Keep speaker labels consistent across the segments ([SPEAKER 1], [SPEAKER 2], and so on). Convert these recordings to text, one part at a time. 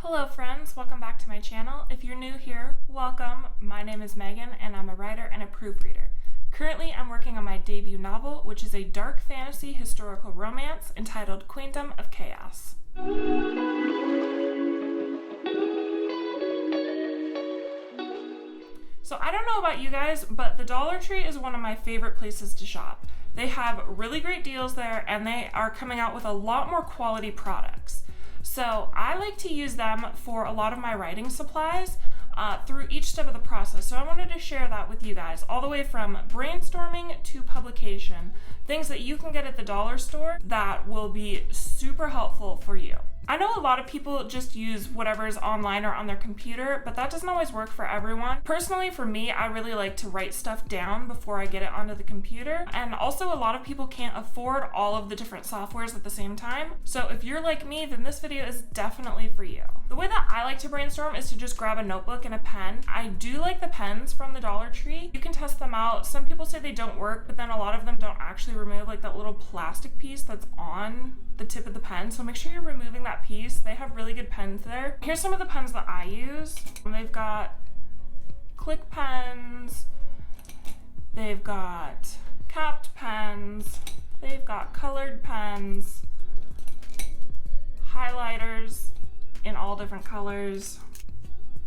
[SPEAKER 1] Hello friends, welcome back to my channel. If you're new here, welcome. My name is Megan and I'm a writer and a proofreader. Currently I'm working on my debut novel, which is a dark fantasy historical romance entitled Queendom of Chaos. So I don't know about you guys, but the Dollar Tree is one of my favorite places to shop. They have really great deals there and they are coming out with a lot more quality products. So I like to use them for a lot of my writing supplies through each step of the process. So I wanted to share that with you guys, all the way from brainstorming to publication, things that you can get at the dollar store that will be super helpful for you. I know a lot of people just use whatever's online or on their computer, but that doesn't always work for everyone. Personally, for me, I really like to write stuff down before I get it onto the computer. And also a lot of people can't afford all of the different softwares at the same time. So if you're like me, then this video is definitely for you. The way that I like to brainstorm is to just grab a notebook and a pen. I do like the pens from the Dollar Tree. You can test them out. Some people say they don't work, but then a lot of them don't actually remove like that little plastic piece that's on the tip of the pen, so make sure you're removing that piece. They have really good pens there. Here's some of the pens that I use. They've got click pens, they've got capped pens, they've got colored pens, highlighters in all different colors,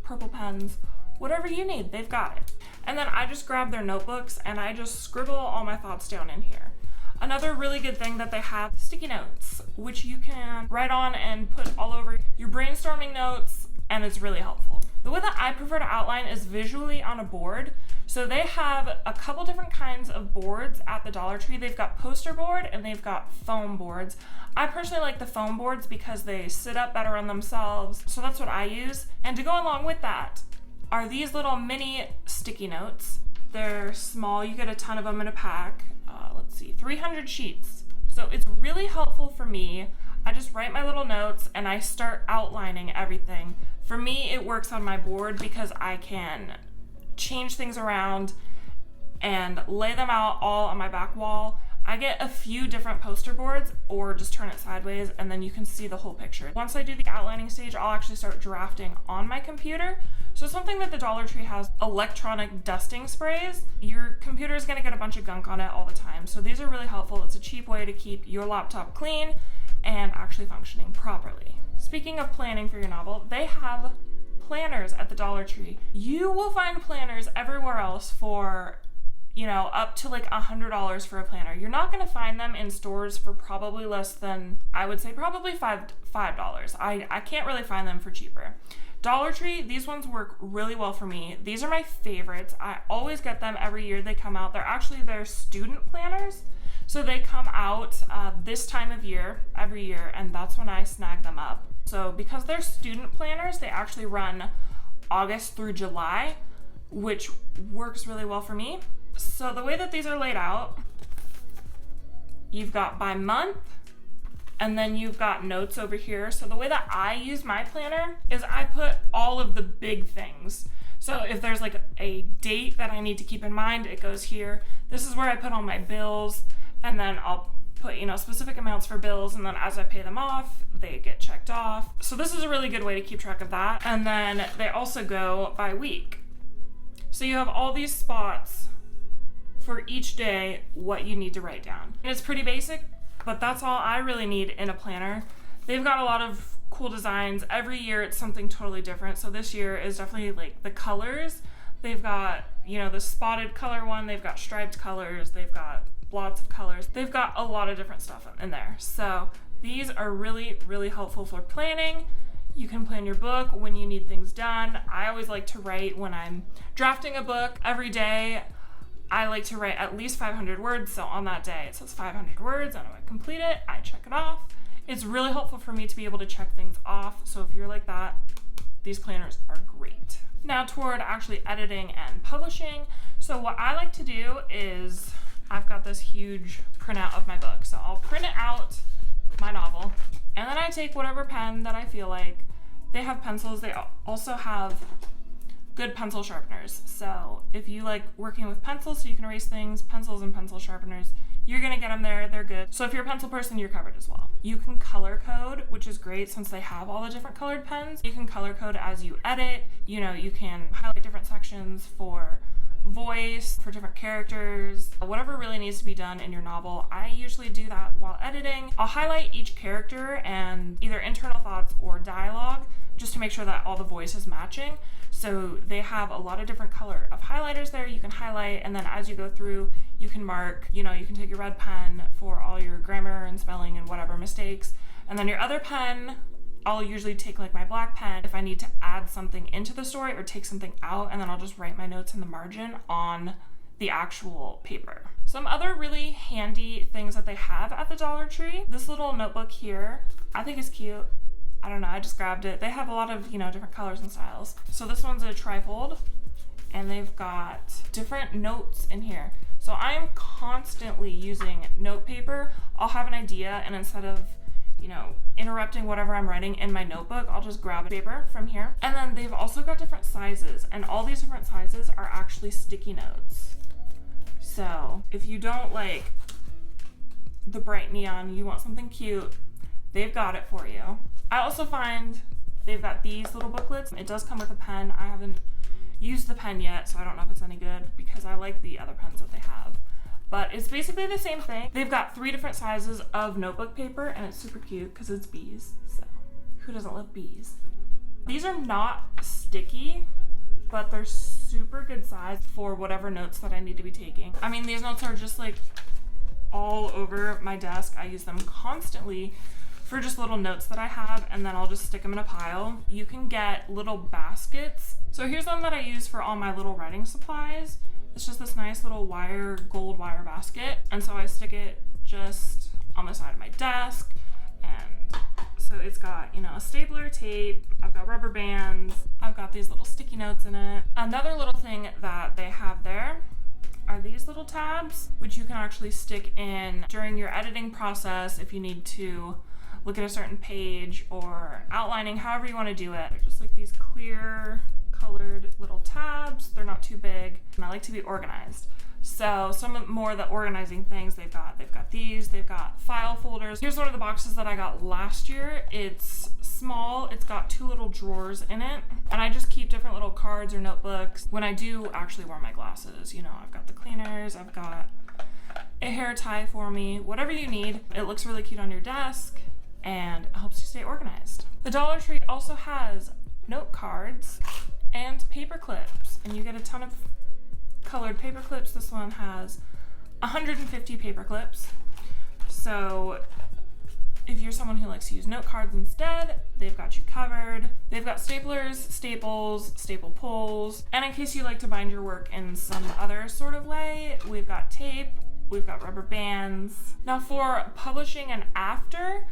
[SPEAKER 1] purple pens, whatever you need, they've got it. And then I just grab their notebooks and I just scribble all my thoughts down in here. Another really good thing that they have, sticky notes, which you can write on and put all over your brainstorming notes, and it's really helpful. The way that I prefer to outline is visually on a board. So they have a couple different kinds of boards at the Dollar Tree. They've got poster board and they've got foam boards. I personally like the foam boards because they sit up better on themselves, so that's what I use. And to go along with that are these little mini sticky notes. They're small, you get a ton of them in a pack. Let's see, 300 sheets. So it's really helpful for me. I just write my little notes and I start outlining everything. For me, it works on my board because I can change things around and lay them out all on my back wall. I get a few different poster boards or just turn it sideways and then you can see the whole picture. Once I do the outlining stage, I'll actually start drafting on my computer. So something that the Dollar Tree has, electronic dusting sprays. Your computer is gonna get a bunch of gunk on it all the time. So these are really helpful. It's a cheap way to keep your laptop clean and actually functioning properly. Speaking of planning for your novel, they have planners at the Dollar Tree. You will find planners everywhere else for up to like $100 for a planner. You're not going to find them in stores for probably less than, I would say probably $5. I can't really find them for cheaper. Dollar Tree, these ones work really well for me. These are my favorites. I always get them every year they come out. They're actually their student planners. So they come out this time of year, every year, and that's when I snag them up. So because they're student planners, they actually run August through July, which works really well for me. So the way that these are laid out, you've got by month, and then you've got notes over here. So the way that I use my planner is I put all of the big things. So if there's like a date that I need to keep in mind, it goes here. This is where I put all my bills, and then I'll put, specific amounts for bills, and then as I pay them off, they get checked off. So this is a really good way to keep track of that. And then they also go by week. So you have all these spots for each day what you need to write down. And it's pretty basic, but that's all I really need in a planner. They've got a lot of cool designs. Every year it's something totally different. So this year is definitely like the colors. They've got, the spotted color one, they've got striped colors, they've got lots of colors. They've got a lot of different stuff in there. So these are really, really helpful for planning. You can plan your book when you need things done. I always like to write when I'm drafting a book every day. I like to write at least 500 words, so on that day it says 500 words, and when I complete it, I check it off. It's really helpful for me to be able to check things off, so if you're like that, these planners are great. Now toward actually editing and publishing. So what I like to do is, I've got this huge printout of my book, so I'll print it out, my novel, and then I take whatever pen that I feel like. They have pencils, they also have good pencil sharpeners. So if you like working with pencils so you can erase things, pencils and pencil sharpeners, you're gonna get them there, they're good. So if you're a pencil person, you're covered as well. You can color code, which is great since they have all the different colored pens. You can color code as you edit. You know, you can highlight different sections for voice, for different characters, whatever really needs to be done in your novel. I usually do that while editing. I'll highlight each character and either internal thoughts or dialogue just to make sure that all the voice is matching. So they have a lot of different color of highlighters there you can highlight, and then as you go through, you can mark, you know, you can take your red pen for all your grammar and spelling and whatever mistakes, and then your other pen, I'll usually take like my black pen if I need to add something into the story or take something out, and then I'll just write my notes in the margin on the actual paper. Some other really handy things that they have at the Dollar Tree, this little notebook here, I think is cute. I don't know, I just grabbed it. They have a lot of, you know, different colors and styles. So this one's a trifold, and they've got different notes in here. So I'm constantly using note paper. I'll have an idea, and instead of, you know, interrupting whatever I'm writing in my notebook, I'll just grab a paper from here. And then they've also got different sizes, and all these different sizes are actually sticky notes. So if you don't like the bright neon, you want something cute, they've got it for you. I also find they've got these little booklets. It does come with a pen. I haven't used the pen yet, so I don't know if it's any good because I like the other pens that they have. But it's basically the same thing. They've got 3 different sizes of notebook paper, and it's super cute because it's bees. So who doesn't love bees? These are not sticky, but they're super good size for whatever notes that I need to be taking. I mean, these notes are just like all over my desk. I use them constantly for just little notes that I have, and then I'll just stick them in a pile. You can get little baskets. So here's one that I use for all my little writing supplies. It's just this nice little gold wire basket. And so I stick it just on the side of my desk. And so it's got, you know, a stapler, tape, I've got rubber bands, I've got these little sticky notes in it. Another little thing that they have there are these little tabs, which you can actually stick in during your editing process if you need to look at a certain page or outlining, however you want to do it. They're just like these clear colored little tabs. They're not too big, and I like to be organized. So some more of the organizing things they've got these, they've got file folders. Here's one of the boxes that I got last year. It's small, it's got 2 little drawers in it, and I just keep different little cards or notebooks when I do actually wear my glasses. You know, I've got the cleaners, I've got a hair tie for me, whatever you need. It looks really cute on your desk and it helps you stay organized. The Dollar Tree also has note cards and paper clips, and you get a ton of colored paper clips. This one has 150 paper clips. So if you're someone who likes to use note cards instead, they've got you covered. They've got staplers, staples, staple pulls, and in case you like to bind your work in some other sort of way, we've got tape, we've got rubber bands. Now for publishing and after,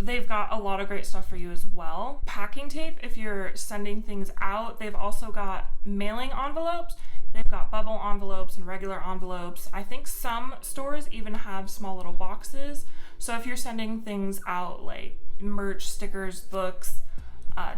[SPEAKER 1] they've got a lot of great stuff for you as well. Packing tape if you're sending things out. They've also got mailing envelopes. They've got bubble envelopes and regular envelopes. I think some stores even have small little boxes. So if you're sending things out like merch, stickers, books,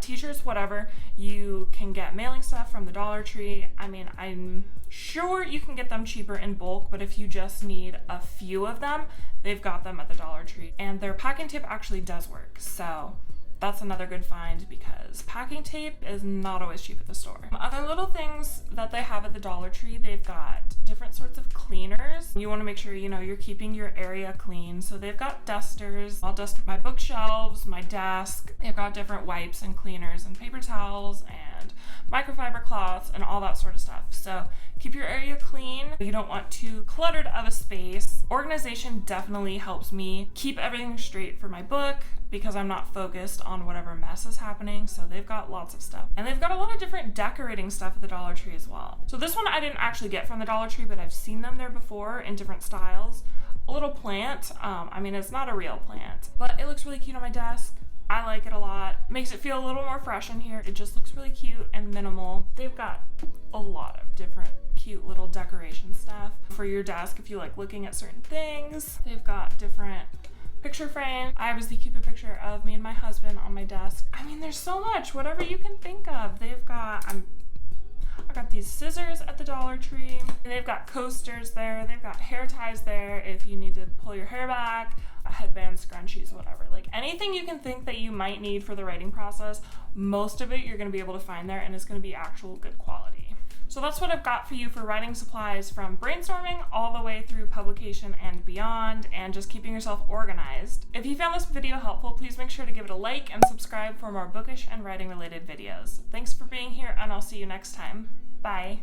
[SPEAKER 1] t-shirts, whatever, you can get mailing stuff from the Dollar Tree. I mean, I'm sure you can get them cheaper in bulk, but if you just need a few of them, they've got them at the Dollar Tree. And their packing tape actually does work. So that's another good find because packing tape is not always cheap at the store. Other little things that they have at the Dollar Tree, they've got different sorts of cleaners. You want to make sure, you know, you're keeping your area clean. So they've got dusters. I'll dust my bookshelves, my desk. They've got different wipes and cleaners and paper towels and microfiber cloths and all that sort of stuff. So keep your area clean. You don't want too cluttered of a space. Organization definitely helps me keep everything straight for my book because I'm not focused on whatever mess is happening. So they've got lots of stuff. And they've got a lot of different decorating stuff at the Dollar Tree as well. So this one I didn't actually get from the Dollar Tree, but I've seen them there before in different styles. A little plant. I mean, it's not a real plant, but it looks really cute on my desk. I like it a lot. Makes it feel a little more fresh in here. It just looks really cute and minimal. They've got a lot of different cute little decoration stuff for your desk if you like looking at certain things. They've got different picture frames. I obviously keep a picture of me and my husband on my desk. I mean, there's so much, whatever you can think of. They've got, I got these scissors at the Dollar Tree. And they've got coasters there. They've got hair ties there if you need to pull your hair back, headbands, scrunchies, whatever. Like anything you can think that you might need for the writing process, most of it you're going to be able to find there, and it's going to be actual good quality. So that's what I've got for you for writing supplies, from brainstorming all the way through publication and beyond, and just keeping yourself organized. If you found this video helpful, please make sure to give it a like and subscribe for more bookish and writing related videos. Thanks for being here, and I'll see you next time. Bye.